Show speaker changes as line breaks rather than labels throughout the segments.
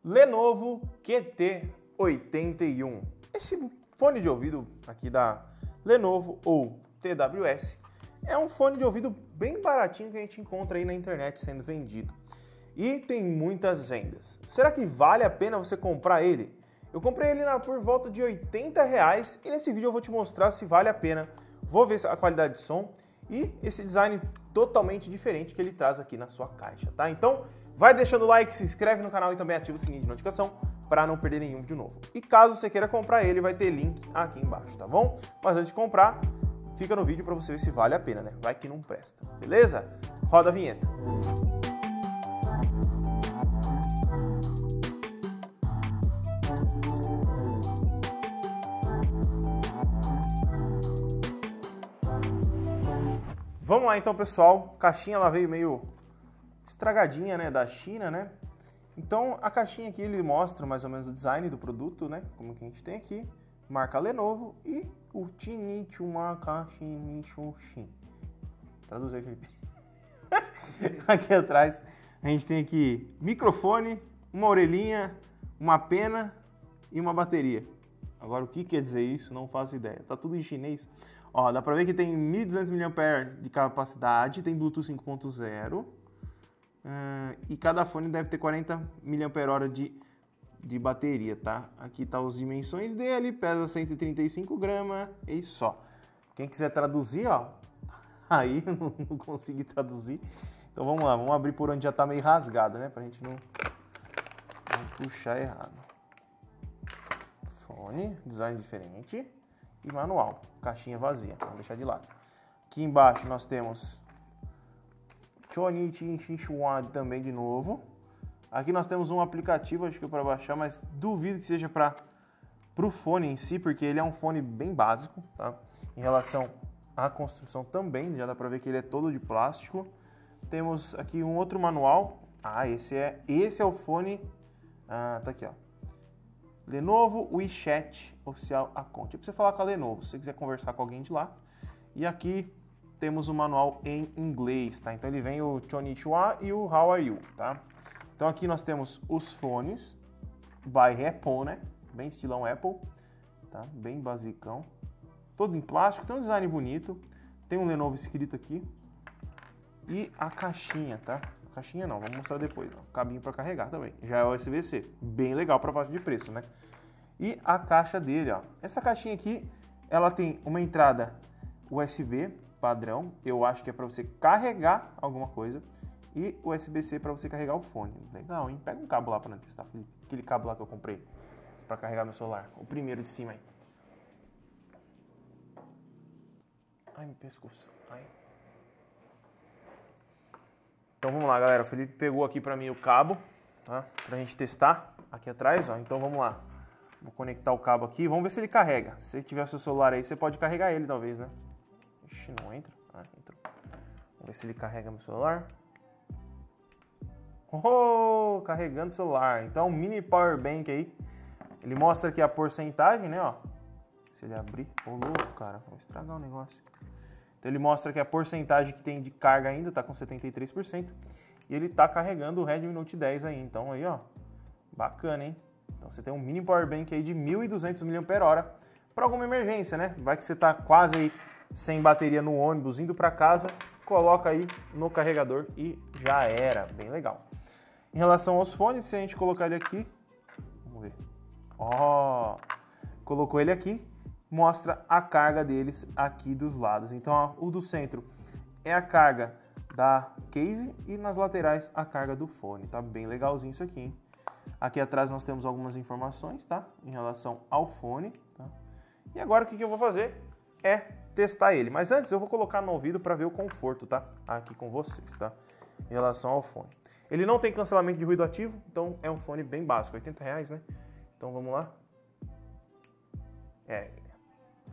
Lenovo QT81. Esse fone de ouvido aqui da Lenovo ou TWS é um fone de ouvido bem baratinho que a gente encontra aí na internet sendo vendido. E tem muitas vendas. Será que vale a pena você comprar ele? Eu comprei ele por volta de R$80 e nesse vídeo eu vou te mostrar se vale a pena. Vou ver a qualidade de som e esse design totalmente diferente que ele traz aqui na sua caixa, tá? Então, vai deixando o like, se inscreve no canal e também ativa o sininho de notificação para não perder nenhum vídeo novo. E caso você queira comprar ele, vai ter link aqui embaixo, tá bom? Mas antes de comprar, fica no vídeo para você ver se vale a pena, né? Vai que não presta, beleza? Roda a vinheta. Vamos lá então, pessoal. A caixinha ela veio meio estragadinha, né, da China, né? Então a caixinha aqui ele mostra mais ou menos o design do produto, né? Como que a gente tem aqui, marca Lenovo e o Tinichumakashimichushin. Traduz aí, Felipe. Aqui atrás a gente tem aqui microfone, uma orelhinha, uma pena e uma bateria. Agora o que quer dizer isso? Não faço ideia. Tá tudo em chinês. Ó, dá pra ver que tem 1.200 mAh de capacidade, tem Bluetooth 5.0 e cada fone deve ter 40 mAh de bateria, tá? Aqui tá as dimensões dele, pesa 135 gramas e só. Quem quiser traduzir, ó, aí eu não consegui traduzir. Então vamos lá, vamos abrir por onde já tá meio rasgado, né? Pra gente não puxar errado. Fone, design diferente. E manual, caixinha vazia, vamos deixar de lado. Aqui embaixo nós temos Chonichi Shishuan também de novo. Aqui nós temos um aplicativo, acho que é para baixar, mas duvido que seja para o fone em si, porque ele é um fone bem básico, tá? Em relação à construção também, já dá para ver que ele é todo de plástico. Temos aqui um outro manual. Ah, esse é o fone. Ah, tá aqui, ó. Lenovo WeChat Oficial Account. É para você falar com a Lenovo, se você quiser conversar com alguém de lá. E aqui temos o manual em inglês, tá? Então ele vem o Konnichiwa e o How are you, tá? Então aqui nós temos os fones by Apple, né? Bem estilão Apple, tá? Bem basicão. Todo em plástico, tem um design bonito. Tem um Lenovo escrito aqui. E a caixinha, tá? Caixinha não, vamos mostrar depois. Ó. Cabinho para carregar também. Já é USB-C. Bem legal para faixa de preço, né? E a caixa dele, ó. Essa caixinha aqui, ela tem uma entrada USB padrão. Eu acho que é para você carregar alguma coisa. E USB-C para você carregar o fone. Legal, hein? Pega um cabo lá para testar, Felipe. Aquele cabo lá que eu comprei para carregar meu celular. O primeiro de cima aí. Ai, meu pescoço. Ai. Então vamos lá, galera. O Felipe pegou aqui pra mim o cabo, tá? Pra gente testar aqui atrás, ó. Então vamos lá. Vou conectar o cabo aqui. Vamos ver se ele carrega. Se tiver seu celular aí, você pode carregar ele, talvez, né? Ixi, não entra. Ah, entrou. Vamos ver se ele carrega meu celular. Oh, carregando o celular. Então, mini power bank aí. Ele mostra aqui a porcentagem, né, ó. Se ele abrir. Ô, louco, cara. Vou estragar o negócio. Então ele mostra que a porcentagem que tem de carga ainda está com 73%. E ele está carregando o Redmi Note 10 aí. Então aí, ó, bacana, hein? Então você tem um mini power bank aí de 1.200 mAh para alguma emergência, né? Vai que você está quase aí sem bateria no ônibus, indo para casa, coloca aí no carregador e já era. Bem legal. Em relação aos fones, se a gente colocar ele aqui, vamos ver. Ó, colocou ele aqui. Mostra a carga deles aqui dos lados. Então, ó, o do centro é a carga da case e nas laterais a carga do fone. Tá bem legalzinho isso aqui, hein? Aqui atrás nós temos algumas informações, tá? Em relação ao fone, tá? E agora o que eu vou fazer é testar ele. Mas antes eu vou colocar no ouvido para ver o conforto, tá? Aqui com vocês, tá? Em relação ao fone. Ele não tem cancelamento de ruído ativo, então é um fone bem básico. R$80, né? Então vamos lá.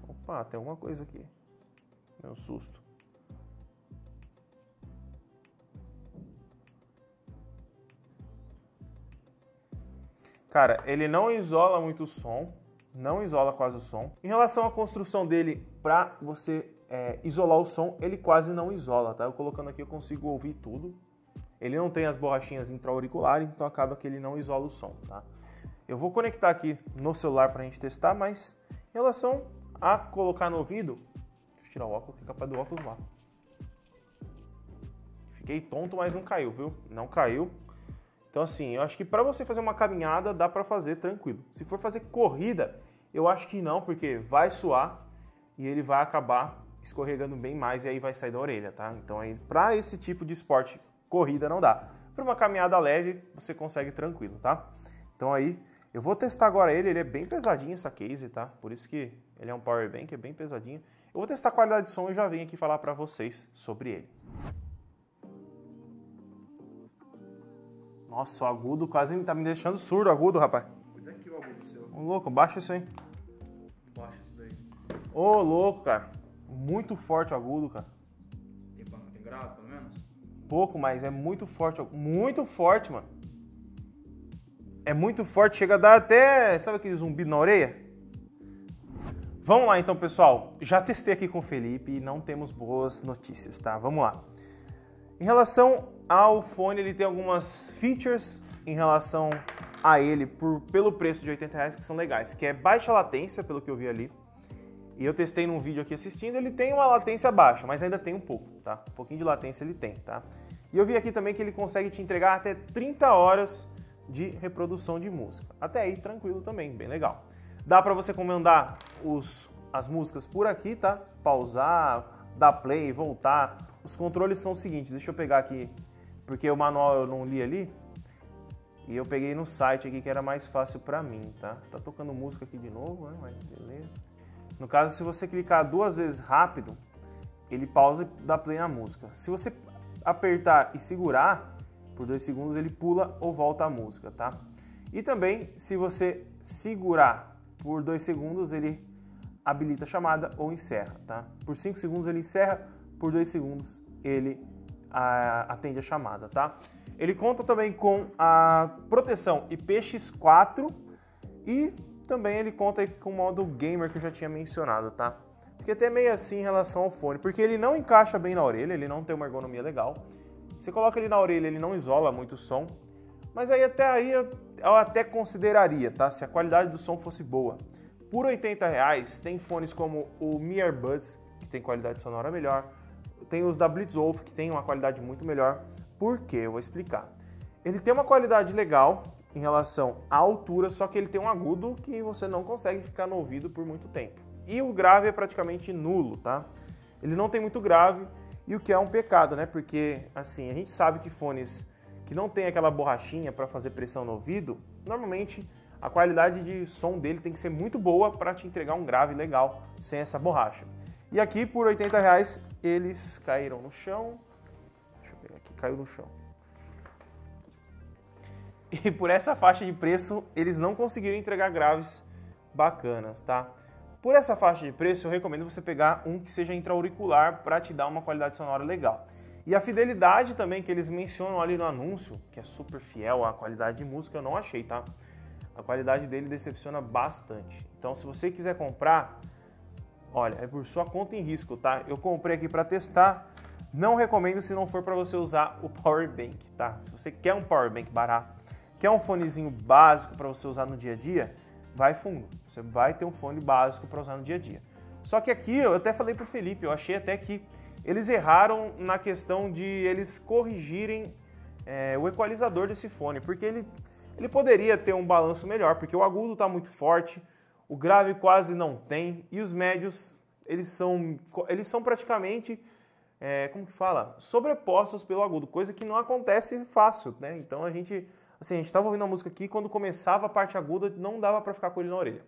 Opa, tem alguma coisa aqui. Meu susto. Cara, ele não isola muito o som. Não isola quase o som. Em relação à construção dele, pra você isolar o som, ele quase não isola, tá? Eu colocando aqui eu consigo ouvir tudo. ele não tem as borrachinhas intra-auriculares, então acaba que ele não isola o som, tá? Eu vou conectar aqui no celular pra gente testar, mas em relação a colocar no ouvido, deixa eu tirar o óculos, que é capaz do óculos lá. Fiquei tonto, mas não caiu, viu? Não caiu. Então assim, eu acho que pra você fazer uma caminhada, dá pra fazer tranquilo. Se for fazer corrida, eu acho que não, porque vai suar e ele vai acabar escorregando bem mais e aí vai sair da orelha, tá? Então aí, pra esse tipo de esporte, corrida não dá. Pra uma caminhada leve, você consegue tranquilo, tá? Então aí, eu vou testar agora ele é bem pesadinho essa case, tá? Por isso que ele é um power bank, é bem pesadinho. Eu vou testar a qualidade de som e já venho aqui falar pra vocês sobre ele. Nossa, o agudo quase tá me deixando surdo, o agudo, rapaz.
Cuida aqui o agudo seu.
Ô, louco, baixa isso aí.
Baixa isso daí.
Ô, louco, cara. Muito forte o agudo, cara.
Tem grave, pelo menos?
Pouco, mas é muito forte. Muito forte, mano. É muito forte, chega a dar até... Sabe aquele zumbido na orelha? Vamos lá então, pessoal. Já testei aqui com o Felipe e não temos boas notícias, tá? Vamos lá. Em relação ao fone, ele tem algumas features em relação a ele pelo preço de R$80 que são legais, que é baixa latência, pelo que eu vi ali. E eu testei num vídeo aqui assistindo, ele tem uma latência baixa, mas ainda tem um pouco, tá? Um pouquinho de latência ele tem, tá? E eu vi aqui também que ele consegue te entregar até 30 horas de reprodução de música. Até aí, tranquilo também, bem legal. Dá pra você comandar as músicas por aqui, tá? Pausar, dar play, voltar. Os controles são os seguintes, deixa eu pegar aqui, porque o manual eu não li ali. E eu peguei no site aqui que era mais fácil pra mim, tá? Tá tocando música aqui de novo, né? Mas beleza. No caso, se você clicar 2 vezes rápido, ele pausa e dá play na música. Se você apertar e segurar por 2 segundos, ele pula ou volta a música, tá? E também, se você segurar por 2 segundos, ele habilita a chamada ou encerra, tá? Por 5 segundos ele encerra, por 2 segundos ele atende a chamada, tá? Ele conta também com a proteção IPX4 e também ele conta com o modo gamer que eu já tinha mencionado, tá? Porque até meio assim em relação ao fone, porque ele não encaixa bem na orelha, ele não tem uma ergonomia legal. Você coloca ele na orelha, ele não isola muito o som, mas aí eu até consideraria, tá? Se a qualidade do som fosse boa. Por R$80 tem fones como o Mi Earbuds, que tem qualidade sonora melhor, tem os da Blitzwolf, que tem uma qualidade muito melhor. Por quê? Eu vou explicar. Ele tem uma qualidade legal em relação à altura, só que ele tem um agudo que você não consegue ficar no ouvido por muito tempo. E o grave é praticamente nulo, tá? Ele não tem muito grave, e o que é um pecado, né? Porque, assim, a gente sabe que fones que não tem aquela borrachinha para fazer pressão no ouvido, normalmente a qualidade de som dele tem que ser muito boa para te entregar um grave legal sem essa borracha. E aqui, por R$80, eles caíram no chão. Deixa eu pegar aqui, caiu no chão. E por essa faixa de preço, eles não conseguiram entregar graves bacanas, tá? Por essa faixa de preço, eu recomendo você pegar um que seja intra-auricular para te dar uma qualidade sonora legal. E a fidelidade também que eles mencionam ali no anúncio, que é super fiel à qualidade de música, eu não achei, tá? A qualidade dele decepciona bastante. Então, se você quiser comprar, olha, é por sua conta em risco, tá? Eu comprei aqui para testar, não recomendo se não for para você usar o Power Bank, tá? Se você quer um Power Bank barato, quer um fonezinho básico para você usar no dia a dia, vai fundo. Você vai ter um fone básico para usar no dia a dia. Só que aqui, eu até falei pro Felipe, eu achei até que eles erraram na questão de eles corrigirem o equalizador desse fone, porque ele poderia ter um balanço melhor, porque o agudo está muito forte, o grave quase não tem, e os médios, eles são praticamente, como que fala? Sobrepostos pelo agudo, coisa que não acontece fácil, né? Então a gente estava ouvindo a música aqui, quando começava a parte aguda, não dava para ficar com ele na orelha.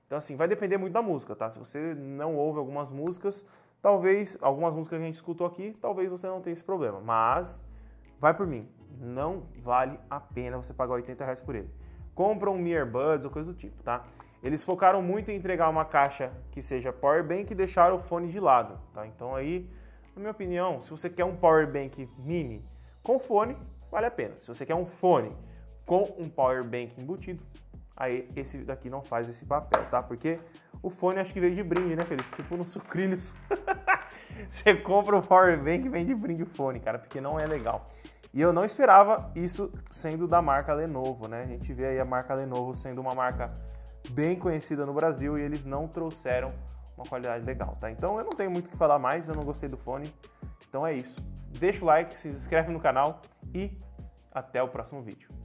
Então assim, vai depender muito da música, tá? Se você não ouve algumas músicas, talvez, algumas músicas que a gente escutou aqui, talvez você não tenha esse problema, mas vai por mim, não vale a pena você pagar R$80 por ele. Compra um Mi Earbuds ou coisa do tipo, tá? Eles focaram muito em entregar uma caixa que seja Power Bank e deixaram o fone de lado, tá? Então aí, na minha opinião, se você quer um Power Bank mini com fone, vale a pena. Se você quer um fone com um Power Bank embutido, aí esse daqui não faz esse papel, tá? Porque o fone acho que veio de brinde, né, Felipe? Tipo no Sucrilhos. Você compra o Power Bank e vem de brinde o fone, cara, porque não é legal. E eu não esperava isso sendo da marca Lenovo, né? A gente vê aí a marca Lenovo sendo uma marca bem conhecida no Brasil e eles não trouxeram uma qualidade legal, tá? Então eu não tenho muito o que falar mais, eu não gostei do fone. Então é isso. Deixa o like, se inscreve no canal e até o próximo vídeo.